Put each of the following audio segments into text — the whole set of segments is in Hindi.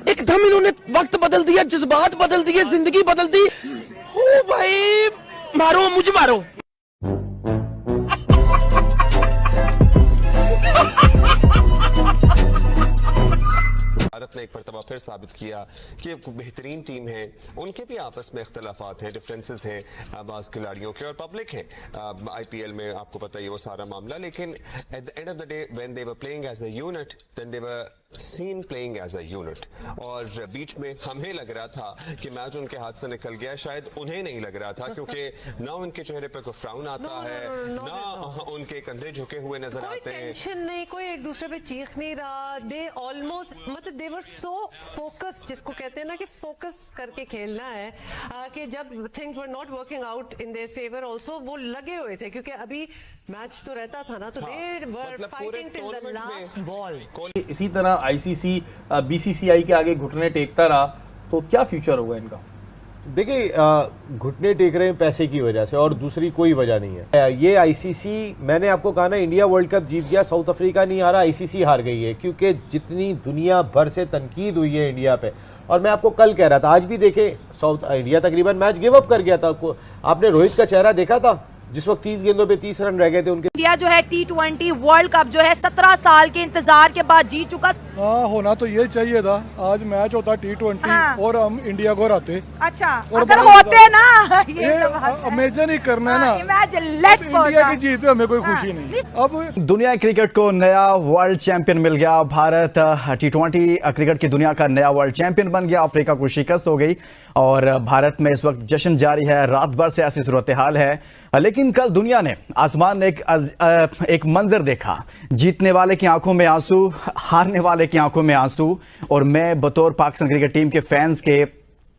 एकदम इन्होंने वक्त बदल दिया, जज्बात बदल दिए, जिंदगी बदल दी। ओ भाई मारो, मुझे मारो। भारत ने एक मरतबा फिर साबित किया कि एक बेहतरीन टीम है। उनके भी आपस में इख्तलाफात हैं, डिफरेंसेस हैं बाज़ खिलाड़ियों के और पब्लिक है। IPL में आपको पता ही है वो सारा मामला, लेकिन at the end of the day when they were playing as a unit then they were seen playing as a unit. और बीच में हमें लग रहा था कि मैच उनके हाथ से निकल गया, शायद उन्हें नहीं लग रहा था, क्योंकि ना उनके चेहरे पे कोई फ्राउन आता है, ना उनके कंधे झुके हुए नजर आते हैं, टेंशन नहीं, कोई एक दूसरे पे चीख नहीं रहा। दे ऑलमोस्ट मतलब दे वर सो फोकस, जिसको कहते हैं ना कि फोकस करके खेलना है, कि जब things were not working out in their favour also वो लगे हुए थे, क्योंकि अभी मैच तो रहता था ना, तो they were fighting till the last ball. इसी तरह ICC BCCI के आगे घुटने टेकता रहा तो क्या फ्यूचर होगा इनका? देखिए, घुटने टेक रहे हैं पैसे की वजह से, और दूसरी कोई वजह नहीं है। ये ICC, मैंने आपको कहा ना, इंडिया वर्ल्ड कप जीत गया, साउथ अफ्रीका नहीं हारा, ICC हार गई है, क्योंकि जितनी दुनिया भर से तनकीद हुई है इंडिया पे। और मैं आपको कल कह रहा था, आज भी देखे, साउथ इंडिया तकरीबन मैच गिव अप कर गया था। आपने रोहित का चेहरा देखा था जिस वक्त 30 गेंदों पे 30 रन रह गए थे उनके। इंडिया जो है T20 वर्ल्ड कप जो है 17 साल के इंतजार के बाद जीत चुका। होना तो ये चाहिए था, आज मैच होता T20 और हम इंडिया को हराते। अच्छा, अगर होते ना, ये इमेजिन ही करना है ना, इमेजिन, लेट्स इंडिया की जीत पे हमें कोई खुशी नहीं। अब दुनिया क्रिकेट को नया वर्ल्ड चैंपियन मिल गया। भारत T20 क्रिकेट की दुनिया का नया वर्ल्ड चैंपियन बन गया। अफ्रीका को शिकस्त हो गई और भारत में इस वक्त जश्न जारी है। रात भर से ऐसी सूरत हाल है, लेकिन कल दुनिया ने आसमान में एक मंजर देखा। जीतने वाले की आंखों में आंसू, हारने वाले की आंखों में आंसू। और मैं बतौर पाकिस्तान क्रिकेट टीम के फैंस के,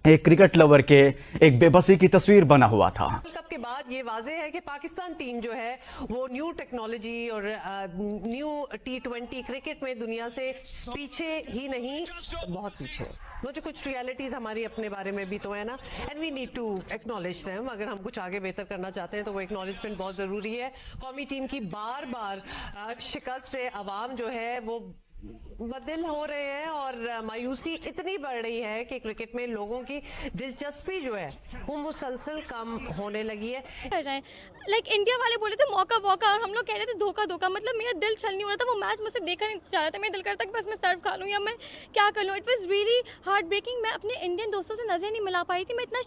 एक क्रिकेट लवर के, एक बेबसी की तस्वीर बना हुआ था। वर्ल्ड कप के बाद ये वाजे है कि पाकिस्तान टीम जो है वो न्यू टेक्नोलॉजी और न्यू T20 क्रिकेट में दुनिया से पीछे ही नहीं, बहुत पीछे। मुझे कुछ रियलिटीज हमारी अपने बारे में भी तो है ना, and we need to acknowledge them. अगर हम कुछ आगे बेहतर करना चाहते हैं तो वो एक्नॉलेजमेंट बहुत जरूरी है। कौमी टीम की बार बार शिकस्त से अवाम जो है वो बदल हो रहे हैं और मायूसी इतनी बढ़ रही है कि क्रिकेट में लोगों की दिलचस्पी जो है वो मुसलसल कम होने लगी है। लाइक इंडिया वाले बोले थे मौका मौका, और हम लोग कह रहे थे धोखा धोखा। मतलब मेरा दिल छल नहीं हो रहा था, वो मैच मुझसे देखा नहीं जा रहा था। मेरा दिल करता कि बस मैं सर्व खा लूँ या मैं क्या कर लूँ। It was really heart breaking. मैं अपने इंडियन दोस्तों से नजर नहीं मिला पाई थी, मैं इतना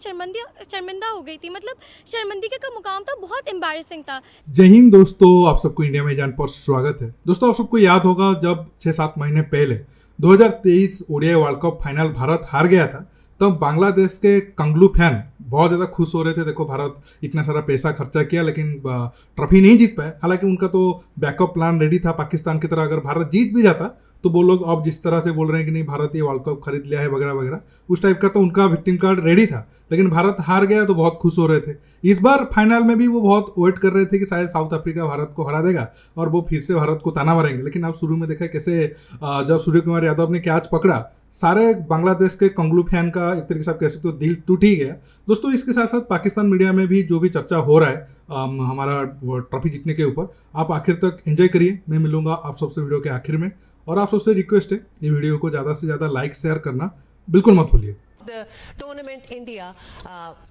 शर्मिंदा हो गई थी। मतलब शर्मिंदगी का मुकाम था, बहुत एम्बैरेसिंग था। जय हिंद दोस्तों, आप सबको इंडिया में जान पर स्वागत है। दोस्तों, आप सबको याद होगा जब 6-7 महीने पहले 2023 ODI world cup final Bharat हार गया था, तब बांग्लादेश के कंगलू फैन बहुत ज़्यादा खुश हो रहे थे। देखो, भारत इतना सारा पैसा खर्चा किया लेकिन ट्रॉफी नहीं जीत पाए। हालांकि उनका तो बैकअप प्लान रेडी था पाकिस्तान की तरह, अगर भारत जीत भी जाता तो वो लोग अब जिस तरह से बोल रहे हैं कि नहीं भारत ये वर्ल्ड कप खरीद लिया है वगैरह वगैरह, उस टाइप का तो उनका विक्टिम कार्ड रेडी था। लेकिन भारत हार गया तो बहुत खुश हो रहे थे। इस बार फाइनल में भी वो बहुत वेट कर रहे थे कि शायद साउथ अफ्रीका भारत को हरा देगा और वो फिर से भारत को ताना मारेंगे। लेकिन आप शुरू में देखा कैसे जब सूर्य कुमार यादव ने कैच पकड़ा, सारे बांग्लादेश के कंगलू फैन का एक तरीके से आप कह सकते हो दिल टूट ही गया। दोस्तों, इसके साथ साथ पाकिस्तान मीडिया में भी जो भी चर्चा हो रहा है हमारा ट्रॉफी जीतने के ऊपर, आप आखिर तक एंजॉय करिए। मैं मिलूंगा आप सबसे वीडियो के आखिर में, और आप सबसे रिक्वेस्ट है ये वीडियो को ज़्यादा से ज़्यादा लाइक शेयर करना बिल्कुल मत भूलिए। टूर्नामेंट इंडिया,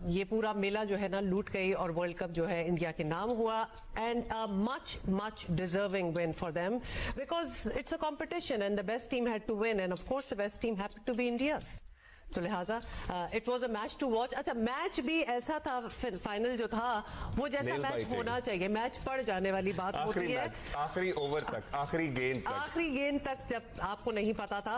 ये पूरा मेला जो है ना लूट गई और वर्ल्ड कप जो है इंडिया के नाम हुआ, and much deserving win for them, because it's a competition and the best team had to win, and of course the best team happened to be India's. तो लिहाजा it was a match to watch. अच्छा, मैच भी ऐसा था, फाइनल जो था वो जैसा मैच होना चाहिए। मैच पड़ जाने वाली बात होती है आखिरी ओवर तक, आखिरी गेंद तक जब आपको नहीं पता था,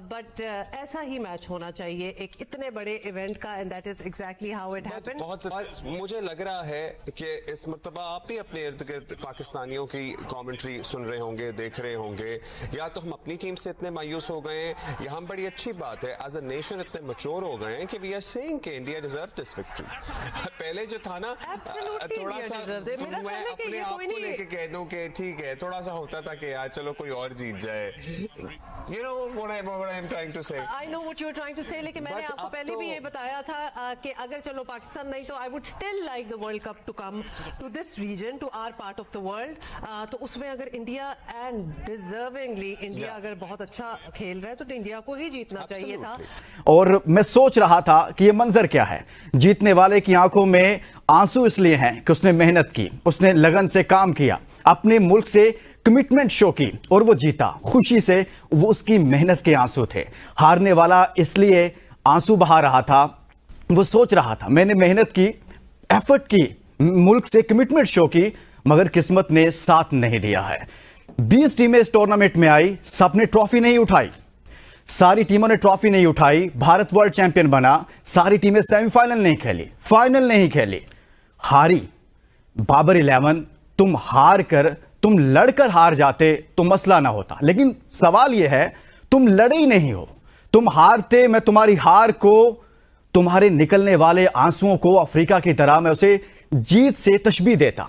बट ऐसा ही मैच होना चाहिए एक इतने बड़े इवेंट का, and that is exactly how it happened. मुझे लग रहा है कि इस मर्तबा आप भी अपने इर्द गिर्द पाकिस्तानियों की कमेंट्री सुन रहे होंगे, देख रहे होंगे, या तो हम अपनी टीम से इतने मायूस हो गए हैं, या हम बड़ी अच्छी बात है एज अ नेशन इतने मच्योर हो गए हैं कि वी आर सेइंग कि इंडिया डिजर्व दिस विक्ट्री। पहले जो था ना थोड़ा सा मैं अपने आप को लेके कह दूं कि ठीक है, थोड़ा सा होता था कि यार चलो कोई और जीत जाए, you know what I'm trying to say. I know what you're trying to say, लेकिन मैंने आपको पहले भी ये बताया था कि अगर चलो पाकिस्तान नहीं तो I would still like the World Cup to come to this region, to our part of the world. तो उसमें अगर इंडिया and deservingly इंडिया अगर बहुत अच्छा खेल रहा है तो इंडिया को ही जीतना चाहिए था। और मैं सोच रहा था कि ये मंजर क्या है, जीतने वाले की आंखों में आंसू इसलिए हैं कि उसने मेहनत की, उसने लगन से काम किया, अपने मुल्क से कमिटमेंट शो की और वो जीता। खुशी से वो उसकी मेहनत के आंसू थे। हारने वाला इसलिए आंसू बहा रहा था, वो सोच रहा था मैंने मेहनत की, एफर्ट की, मुल्क से कमिटमेंट शो की, मगर किस्मत ने साथ नहीं दिया है। 20 टीमें इस टूर्नामेंट में आई, सबने ट्रॉफी नहीं उठाई, सारी टीमों ने ट्रॉफी नहीं उठाई। भारत वर्ल्ड चैंपियन बना, सारी टीमें सेमीफाइनल नहीं खेली, फाइनल नहीं खेली, हारी। बाबर 11 तुम हार कर, तुम लड़कर हार जाते तो मसला ना होता, लेकिन सवाल यह है तुम लड़े ही नहीं हो। तुम हारते, मैं तुम्हारी हार को, तुम्हारे निकलने वाले आंसुओं को अफ्रीका की तरह मैं उसे जीत से तशबीह देता।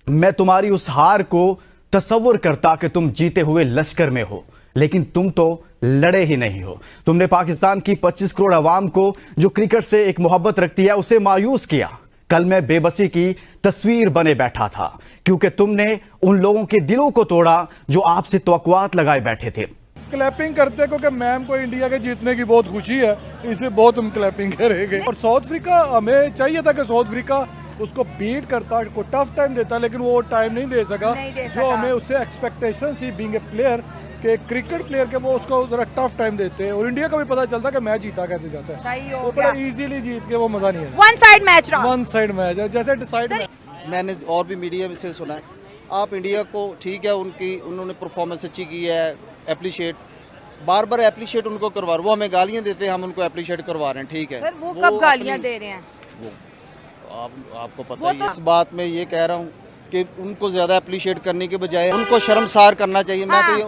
मैं तुम्हारी उस हार को तसव्वुर करता कि तुम जीते हुए लश्कर में हो, लेकिन तुम तो लड़े ही नहीं हो। तुमने पाकिस्तान की 25 करोड़ आवाम को जो क्रिकेट से एक मोहब्बत रखती है उसे मायूस किया। कल मैं बेबसी की तस्वीर बने बैठा था क्योंकि तुमने उन लोगों के दिलों को तोड़ा जो आपसे तवक्कुआत लगाए बैठे थे। क्लैपिंग करते क्योंकि मैम को इंडिया के जीतने की बहुत खुशी है, इसलिए बहुत हम क्लैपिंग करेंगे। और साउथ अफ्रीका, हमें चाहिए था कि साउथ अफ्रीका उसको बीट करता, को टफ टाइम देता, लेकिन वो टाइम नहीं दे सका जो हमें उससे एक्सपेक्टेशन थी बीइंग ए प्लेयर कि क्रिकेट प्लेयर के, वो उसको जरा टफ टाइम देते हैं। और इंडिया का भी पता चलता कि मैच जीता कैसे जाता है। सही हो वो बड़ा इजीली जीत के वो मजा नहीं है। वन साइड मैच रहा, वन साइड मैच है, जैसे डिसाइड। मैंने और भी मीडिया में से सुना है, आप इंडिया को ठीक है, उन्होंने परफॉर्मेंस अच्छी की है, एप्रिशिएट, बार बार एप्रिशिएट उनको करवा रहे, वो हमें गालियां देते हैं, हम उनको एप्रिशिएट करवा रहे हैं, ठीक है। सर वो कब गालियां दे रहे हैं? आपको पता ही है। इस बात में ये कह रहा हूँ कि उनको ज्यादा एप्रिशिएट करने के बजाय उनको शर्मसार करना चाहिए। मैं तो ये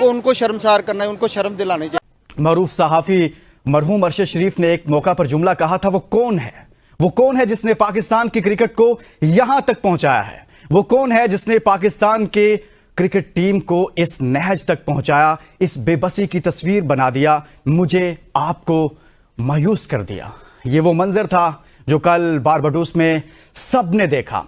उनको शर्मसार करना है, उनको शर्म दिलानी चाहिए। मरूफ सहाफी मरहूम अरशद शरीफ ने एक मौका पर जुमला कहा था, वो कौन है? वो कौन है जिसने पाकिस्तान की क्रिकेट को यहां तक पहुंचाया है? वो कौन है जिसने पाकिस्तान के क्रिकेट टीम को इस नहज तक पहुंचाया, इस बेबसी की तस्वीर बना दिया, मुझे आपको मायूस कर दिया? ये वो मंजर था जो कल बारबाडोस में सबने देखा,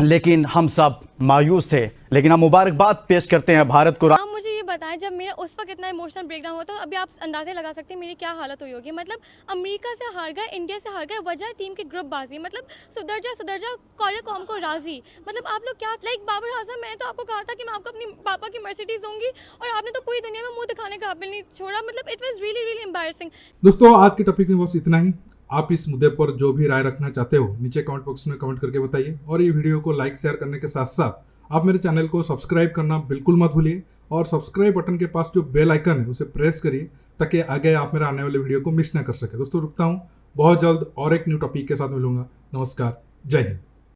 लेकिन हम सब मायूस थे। लेकिन हम मुबारकबाद पेश करते हैं भारत को। आप मुझे ये बताएं, जब मेरा उस वक्त इतना इमोशनल ब्रेकडाउन हुआ, तो अभी आप अंदाजे लगा सकते हैं मेरी क्या हालत हुई होगी। मतलब अमेरिका से हार गए, इंडिया से हार गए, वजह टीम की ग्रुप बाजी। मतलब सुधर जा कोरिया कॉम को राजी। मतलब आप लोग क्या, लाइक बाबर आजम, मैंने तो आपको कहा था कि मैं आपको अपनी पापा की मर्सिडीज दूंगी और आपने तो पूरी दुनिया में मुंह दिखाने का काबिल नहीं छोड़ा। मतलब it was really really embarrassing. दोस्तों आज के टॉपिक में बस इतना ही। आप इस मुद्दे पर जो भी राय रखना चाहते हो नीचे कमेंट बॉक्स में कमेंट करके बताइए, और ये वीडियो को लाइक शेयर करने के साथ साथ आप मेरे चैनल को सब्सक्राइब करना बिल्कुल मत भूलिए, और सब्सक्राइब बटन के पास जो बेल आइकन है उसे प्रेस करिए ताकि आगे आप मेरे आने वाले वीडियो को मिस ना कर सके। दोस्तों रुकता हूँ, बहुत जल्द और एक न्यू टॉपिक के साथ मिलूंगा। नमस्कार, जय हिंद।